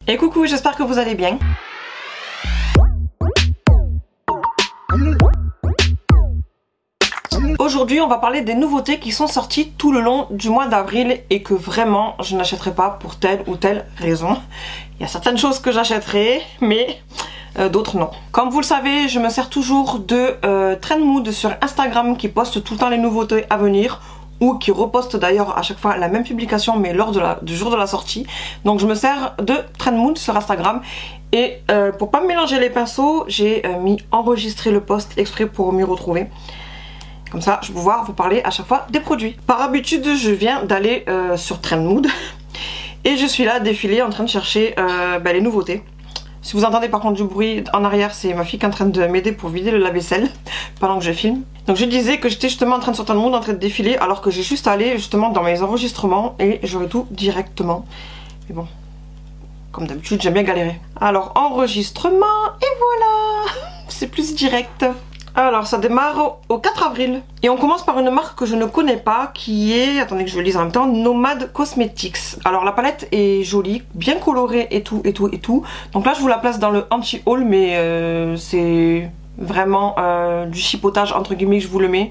Et coucou, j'espère que vous allez bien. Aujourd'hui, on va parler des nouveautés qui sont sorties tout le long du mois d'avril et que vraiment je n'achèterai pas pour telle ou telle raison. Il y a certaines choses que j'achèterai, mais d'autres non. Comme vous le savez, je me sers toujours de Trendmood sur Instagram qui poste tout le temps les nouveautés à venir, ou qui reposte d'ailleurs à chaque fois la même publication mais lors du jour de la sortie. Donc je me sers de Trendmood sur Instagram et pour pas me mélanger les pinceaux, j'ai mis enregistrer le post exprès pour m'y retrouver. Comme ça je vais pouvoir vous parler à chaque fois des produits. Par habitude je viens d'aller sur Trendmood et je suis là défilée en train de chercher les nouveautés. Si vous entendez par contre du bruit en arrière, c'est ma fille qui est en train de m'aider pour vider le lave-vaisselle pendant que je filme. Donc je disais que j'étais justement en train de sortir de monde, en train de défiler, alors que j'ai juste allé justement dans mes enregistrements et j'aurais tout directement. Mais bon, comme d'habitude, j'aime bien galérer. Alors enregistrement et voilà, c'est plus direct. Alors ça démarre au 4 avril et on commence par une marque que je ne connais pas qui est, attendez que je le lise en même temps, Nomad Cosmetics. Alors la palette est jolie, bien colorée et tout. Donc là je vous la place dans le anti-haul mais c'est vraiment du chipotage entre guillemets que je vous le mets.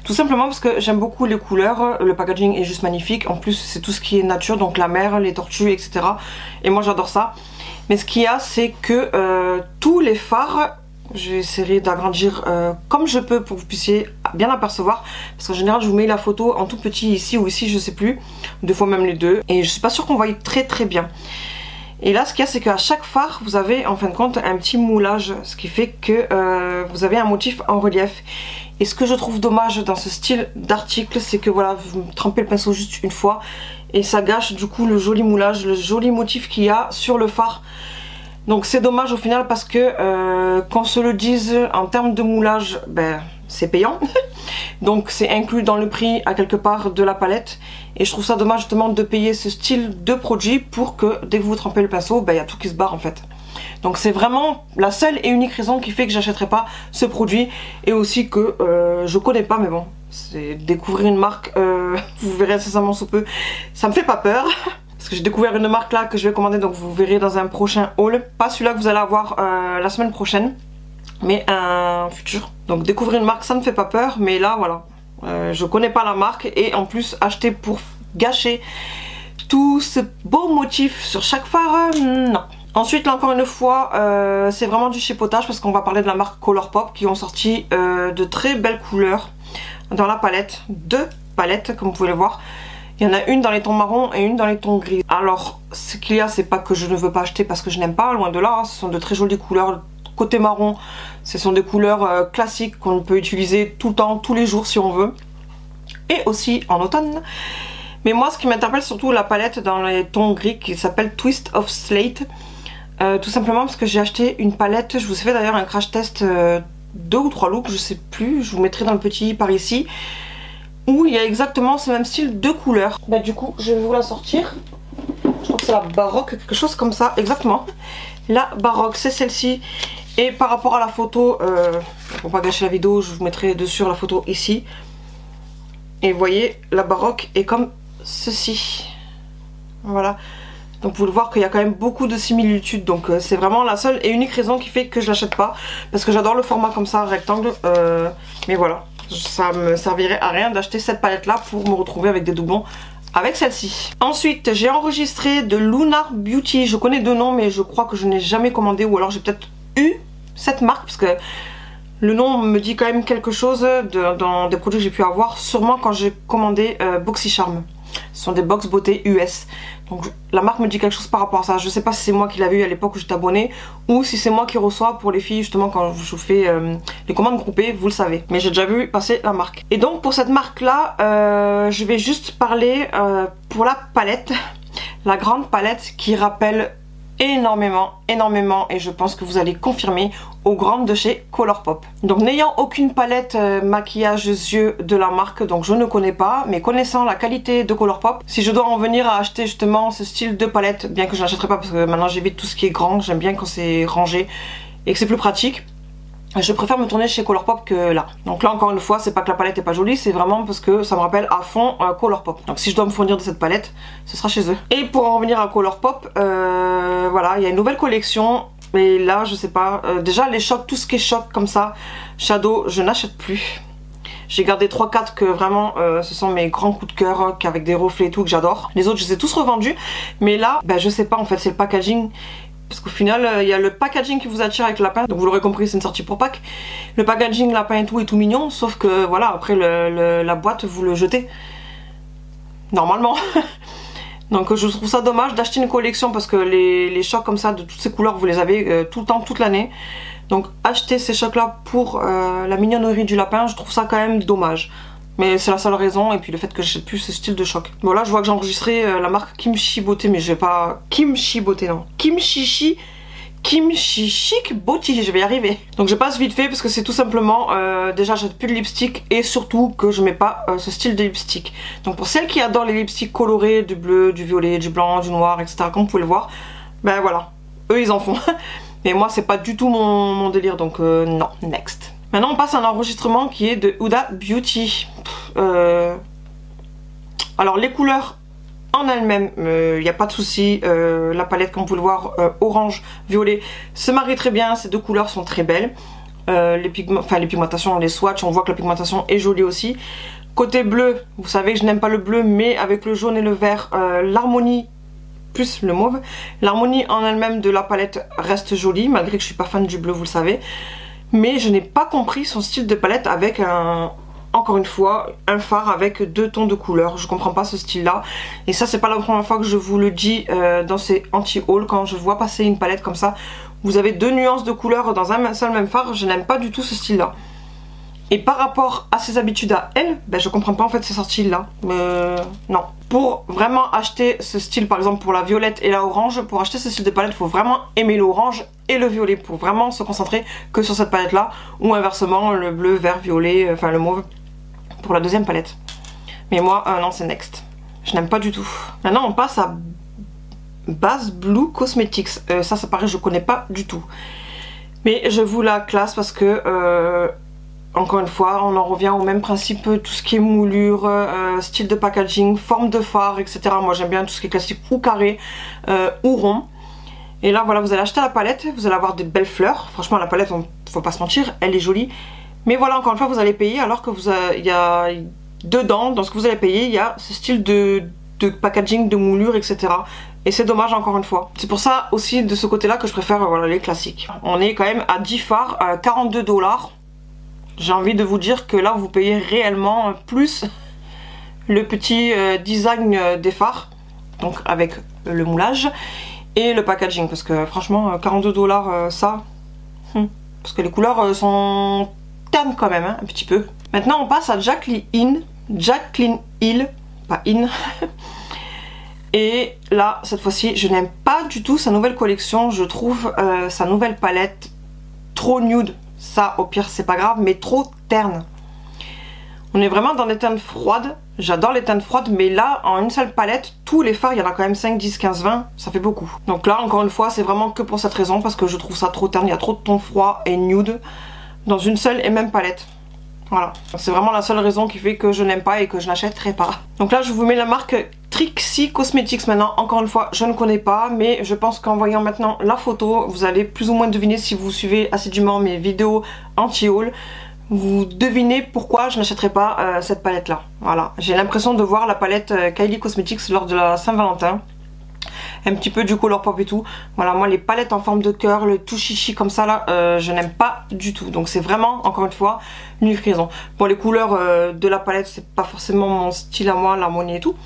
Tout simplement parce que j'aime beaucoup les couleurs, le packaging est juste magnifique. En plus c'est tout ce qui est nature, donc la mer, les tortues etc. Et moi j'adore ça. Mais ce qu'il y a c'est que tous les fards, je vais essayer d'agrandir comme je peux pour que vous puissiez bien apercevoir. Parce qu'en général je vous mets la photo en tout petit ici ou ici, je sais plus. Des fois même les deux. Et je suis pas sûre qu'on voit très bien. Et là ce qu'il y a c'est qu'à chaque fard vous avez en fin de compte un petit moulage. Ce qui fait que vous avez un motif en relief. Et ce que je trouve dommage dans ce style d'article c'est que voilà, vous trempez le pinceau juste une fois. Et ça gâche du coup le joli moulage, le joli motif qu'il y a sur le fard. Donc c'est dommage au final parce que qu'on se le dise en termes de moulage, c'est payant. Donc c'est inclus dans le prix à quelque part de la palette. Et je trouve ça dommage justement de payer ce style de produit pour que dès que vous trempez le pinceau, il y a tout qui se barre en fait. Donc c'est vraiment la seule et unique raison qui fait que j'achèterai pas ce produit. Et aussi que je connais pas, mais bon, c'est découvrir une marque, vous verrez incessamment sous peu, ça me fait pas peur. Parce que j'ai découvert une marque là que je vais commander, donc vous verrez dans un prochain haul. Pas celui-là que vous allez avoir la semaine prochaine, mais un futur. Donc découvrir une marque ça ne fait pas peur, mais là voilà. Je connais pas la marque et en plus acheter pour gâcher tout ce beau motif sur chaque fard, non. Ensuite là encore une fois c'est vraiment du chipotage parce qu'on va parler de la marque Colourpop qui ont sorti de très belles couleurs dans la palette. Deux palettes comme vous pouvez le voir. Il y en a une dans les tons marron et une dans les tons gris. Alors ce qu'il y a c'est pas que je ne veux pas acheter parce que je n'aime pas, loin de là, hein. Ce sont de très jolies couleurs. Côté marron ce sont des couleurs classiques qu'on peut utiliser tout le temps, tous les jours si on veut. Et aussi en automne. Mais moi ce qui m'interpelle surtout la palette dans les tons gris qui s'appelle Twist of Slate. Tout simplement parce que j'ai acheté une palette, je vous ai fait d'ailleurs un crash test 2 ou 3 looks, je sais plus, je vous mettrai dans le petit par ici. Où il y a exactement ce même style de couleur. Du coup je vais vous la sortir. Je crois que c'est la baroque, quelque chose comme ça, exactement. La baroque c'est celle-ci. Et par rapport à la photo, pour pas gâcher la vidéo, je vous mettrai dessus la photo ici. Et vous voyez, la baroque est comme ceci. Voilà. Donc vous pouvez voir qu'il y a quand même beaucoup de similitudes. Donc c'est vraiment la seule et unique raison qui fait que je l'achète pas. Parce que j'adore le format comme ça, rectangle. Mais voilà. Ça me servirait à rien d'acheter cette palette là pour me retrouver avec des doublons avec celle-ci. Ensuite j'ai enregistré de Lunar Beauty. Je connais deux noms mais je crois que je n'ai jamais commandé, ou alors j'ai peut-être eu cette marque parce que le nom me dit quand même quelque chose dans des produits que j'ai pu avoir, sûrement quand j'ai commandé BoxyCharm. Ce sont des box beauté US. Donc la marque me dit quelque chose par rapport à ça. Je sais pas si c'est moi qui l'avais eu à l'époque où j'étais abonnée ou si c'est moi qui reçois pour les filles justement quand je vous fais les commandes groupées, vous le savez. Mais j'ai déjà vu passer la marque. Et donc pour cette marque là, je vais juste parler pour la palette. La grande palette qui rappelle énormément et je pense que vous allez confirmer aux grandes de chez Colourpop. Donc n'ayant aucune palette maquillage yeux de la marque, donc je ne connais pas, mais connaissant la qualité de Colourpop, si je dois en venir à acheter justement ce style de palette, bien que je n'achèterai pas parce que maintenant j'évite tout ce qui est grand, j'aime bien quand c'est rangé et que c'est plus pratique. je préfère me tourner chez Colourpop que là. Donc là encore une fois, c'est pas que la palette est pas jolie, c'est vraiment parce que ça me rappelle à fond Colourpop. Donc si je dois me fournir de cette palette, ce sera chez eux. Et pour en revenir à Colourpop, voilà, il y a une nouvelle collection. Et là je sais pas, déjà les chocs, tout ce qui est choc comme ça, Shadow, je n'achète plus. J'ai gardé 3-4 que vraiment ce sont mes grands coups de cœur, avec des reflets et tout, que j'adore. Les autres je les ai tous revendus, mais là ben, je sais pas en fait, c'est le packaging. Parce qu'au final il y a le packaging qui vous attire avec le lapin, donc vous l'aurez compris, c'est une sortie pour Pâques. Le packaging lapin et tout est tout mignon, sauf que voilà, après la boîte vous le jetez normalement. Donc je trouve ça dommage d'acheter une collection parce que les chocs comme ça de toutes ces couleurs vous les avez tout le temps, toute l'année. Donc acheter ces chocs là pour la mignonnerie du lapin, je trouve ça quand même dommage. Mais c'est la seule raison, et puis le fait que j'achète plus ce style de choc. Bon là je vois que j'ai enregistré la marque Kimchi Beauté, mais je vais pas... Kimchi Beauté non. Kimchi Chic Beauty, je vais y arriver. Donc je passe vite fait parce que c'est tout simplement déjà j'achète plus de lipstick et surtout que je mets pas ce style de lipstick. Donc pour celles qui adorent les lipsticks colorés, du bleu, du violet, du blanc, du noir, etc. comme vous pouvez le voir, ben voilà, eux ils en font. Mais moi c'est pas du tout mon délire, donc non, next. Maintenant on passe à un enregistrement qui est de Huda Beauty. Alors les couleurs en elle-même, il n'y a pas de souci. La palette, comme vous le voir, orange, violet, se marie très bien. Ces deux couleurs sont très belles. Les pigmentations, les swatchs, on voit que la pigmentation est jolie aussi. Côté bleu, vous savez que je n'aime pas le bleu, mais avec le jaune et le vert, l'harmonie plus le mauve, l'harmonie en elle-même de la palette reste jolie, malgré que je suis pas fan du bleu, vous le savez. Mais je n'ai pas compris son style de palette avec encore une fois, un fard avec deux tons de couleur. Je comprends pas ce style là. Et ça c'est pas la première fois que je vous le dis dans ces anti-haul. Quand je vois passer une palette comme ça, vous avez deux nuances de couleur dans un seul même fard. Je n'aime pas du tout ce style là. Et par rapport à ses habitudes à elle, ben je comprends pas en fait ces sorties là. Non. Pour vraiment acheter ce style, par exemple pour la violette et la orange, pour acheter ce style de palette, il faut vraiment aimer l'orange et le violet pour vraiment se concentrer que sur cette palette là. Ou inversement le bleu, vert, violet, enfin le mauve pour la deuxième palette. Mais moi non, c'est next. Je n'aime pas du tout. Maintenant on passe à Base Blue Cosmetics. Ça pareil, je connais pas du tout. Mais je vous la classe parce que encore une fois, on en revient au même principe, tout ce qui est moulure, style de packaging, forme de fard, etc. Moi j'aime bien tout ce qui est classique ou carré ou rond. Et là voilà, vous allez acheter la palette, vous allez avoir des belles fleurs. Franchement la palette, faut pas se mentir, elle est jolie. Mais voilà, encore une fois, vous allez payer alors que il y a dedans, dans ce que vous allez payer, il y a ce style de packaging, de moulure, etc. Et c'est dommage encore une fois. C'est pour ça aussi de ce côté-là que je préfère voilà, les classiques. On est quand même à 10 fards, 42 $. J'ai envie de vous dire que là, vous payez réellement plus le petit design des fards, donc avec le moulage et le packaging. Parce que franchement, 42 $, ça... Parce que les couleurs sont... ternes quand même, hein, un petit peu. Maintenant, on passe à Jaclyn Hill, pas In. Et là, cette fois-ci, je n'aime pas du tout sa nouvelle collection. Je trouve sa nouvelle palette trop nude. Ça, au pire, c'est pas grave, mais trop terne. On est vraiment dans des teintes froides. J'adore les teintes froides, mais là, en une seule palette, tous les fards, il y en a quand même 5, 10, 15, 20. Ça fait beaucoup. Donc là, encore une fois, c'est vraiment que pour cette raison, parce que je trouve ça trop terne. Il y a trop de tons froids et nude dans une seule et même palette. Voilà, c'est vraiment la seule raison qui fait que je n'aime pas et que je n'achèterai pas. Donc là je vous mets la marque Trixie Cosmetics maintenant. Encore une fois, je ne connais pas, mais je pense qu'en voyant maintenant la photo, vous allez plus ou moins deviner, si vous suivez assidûment mes vidéos anti-haul, vous devinez pourquoi je n'achèterai pas cette palette là. Voilà, j'ai l'impression de voir la palette Kylie Cosmetics lors de la Saint-Valentin. Un petit peu du Colourpop et tout. Voilà, moi les palettes en forme de cœur, le tout chichi comme ça là, je n'aime pas du tout. Donc c'est vraiment, encore une fois, une raison. Bon, les couleurs de la palette, c'est pas forcément mon style à moi, l'harmonie et tout.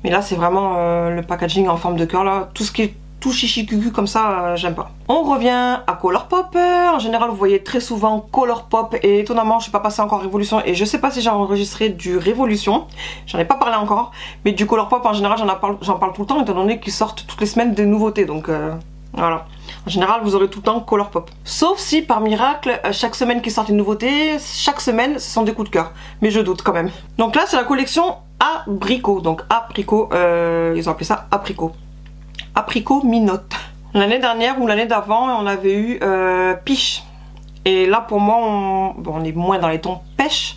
Mais là c'est vraiment le packaging en forme de cœur là. Tout ce qui est tout chichi cucu comme ça, j'aime pas. On revient à Colourpop. En général vous voyez très souvent Colourpop, et étonnamment je suis pas passée encore Révolution, et je sais pas si j'ai enregistré du Révolution, j'en ai pas parlé encore, mais du Colourpop en général j'en parle tout le temps, étant donné qu'ils sortent toutes les semaines des nouveautés, donc voilà. En général vous aurez tout le temps Colourpop, sauf si par miracle chaque semaine qu'ils sortent une nouveauté, chaque semaine ce sont des coups de cœur, mais je doute quand même. Donc là c'est la collection Abricot, donc apricot, ils ont appelé ça apricot. Apricot Minotte. L'année dernière ou l'année d'avant, on avait eu Peach. Et là pour moi on est moins dans les tons pêche.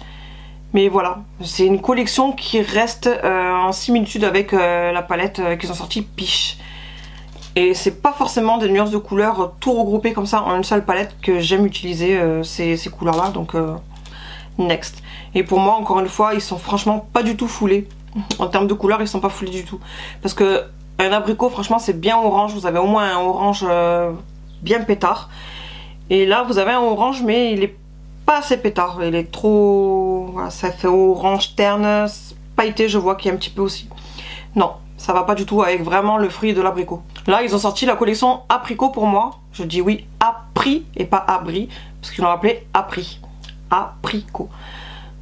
Mais voilà, c'est une collection qui reste en similitude avec la palette qu'ils ont sorti Peach. Et c'est pas forcément des nuances de couleurs tout regroupées comme ça en une seule palette que j'aime utiliser ces couleurs là, donc next. Et pour moi encore une fois ils sont franchement pas du tout foulés. En termes de couleurs ils sont pas foulés du tout. Parce que un abricot franchement c'est bien orange, vous avez au moins un orange bien pétard. Et là vous avez un orange mais il est pas assez pétard, il est trop... Voilà, ça fait orange terne, pailleté je vois qu'il y a un petit peu aussi. Non, ça va pas du tout avec vraiment le fruit de l'abricot. Là ils ont sorti la collection apricot pour moi, je dis oui apri et pas abri, parce qu'ils l'ont appelé apri, apricot.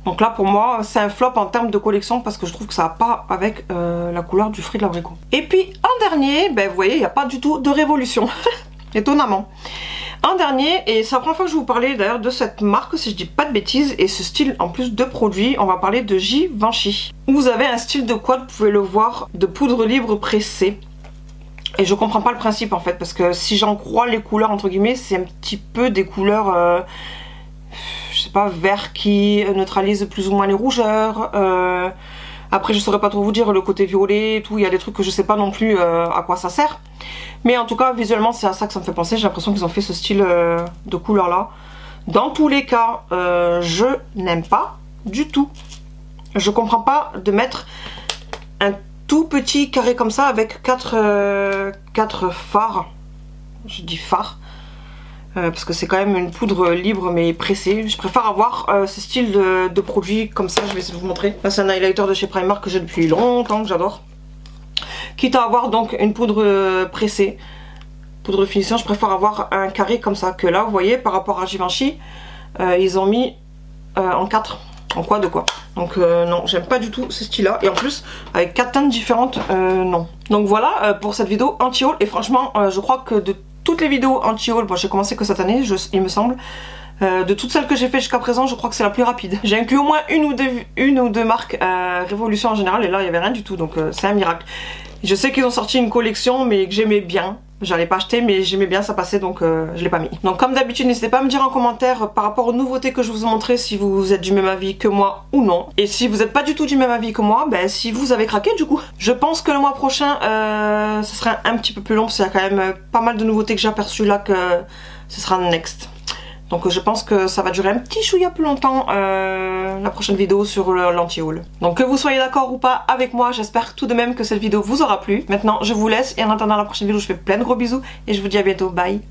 Donc là pour moi c'est un flop en termes de collection parce que je trouve que ça va pas avec la couleur du fruit de l'abricot. Et puis en dernier, ben, vous voyez il n'y a pas du tout de révolution, étonnamment. Un dernier, et c'est la première fois que je vais vous parler d'ailleurs de cette marque si je dis pas de bêtises, et ce style en plus de produits, on va parler de Givenchy. Vous avez un style de quad, vous pouvez le voir, de poudre libre pressée. Et je comprends pas le principe en fait, parce que si j'en crois les couleurs entre guillemets, c'est un petit peu des couleurs, je sais pas, vert qui neutralise plus ou moins les rougeurs. Après je saurais pas trop vous dire le côté violet et tout, il y a des trucs que je sais pas non plus à quoi ça sert. Mais en tout cas visuellement c'est à ça que ça me fait penser, j'ai l'impression qu'ils ont fait ce style de couleur là. Dans tous les cas je n'aime pas du tout. Je comprends pas de mettre un tout petit carré comme ça avec 4 fards. Je dis fards. Parce que c'est quand même une poudre libre mais pressée. Je préfère avoir ce style de produit comme ça. Je vais essayer de vous montrer. Là c'est un highlighter de chez Primark que j'ai depuis longtemps, que j'adore. Quitte à avoir donc une poudre pressée, poudre finition, je préfère avoir un carré comme ça. Que là vous voyez par rapport à Givenchy, ils ont mis en 4. En quoi de quoi. Donc non, j'aime pas du tout ce style là. Et en plus avec 4 teintes différentes, non. Donc voilà pour cette vidéo anti-haul. Et franchement je crois que de toutes les vidéos anti-haul, bon j'ai commencé que cette année il me semble, de toutes celles que j'ai fait jusqu'à présent je crois que c'est la plus rapide. J'ai inclus au moins une ou deux marques Révolution en général, et là il n'y avait rien du tout, donc c'est un miracle. Je sais qu'ils ont sorti une collection mais que j'aimais bien. J'allais pas acheter mais j'aimais bien, ça passait, donc je l'ai pas mis. Donc comme d'habitude n'hésitez pas à me dire en commentaire par rapport aux nouveautés que je vous ai montrées si vous êtes du même avis que moi ou non. Et si vous n'êtes pas du tout du même avis que moi, ben si vous avez craqué du coup. Je pense que le mois prochain ce sera un petit peu plus long parce qu'il y a quand même pas mal de nouveautés que j'ai aperçues là, que ce sera next. Donc je pense que ça va durer un petit chouïa plus longtemps la prochaine vidéo sur l'anti-haul. Donc que vous soyez d'accord ou pas avec moi, j'espère tout de même que cette vidéo vous aura plu. Maintenant je vous laisse et en attendant la prochaine vidéo je fais plein de gros bisous et je vous dis à bientôt, bye.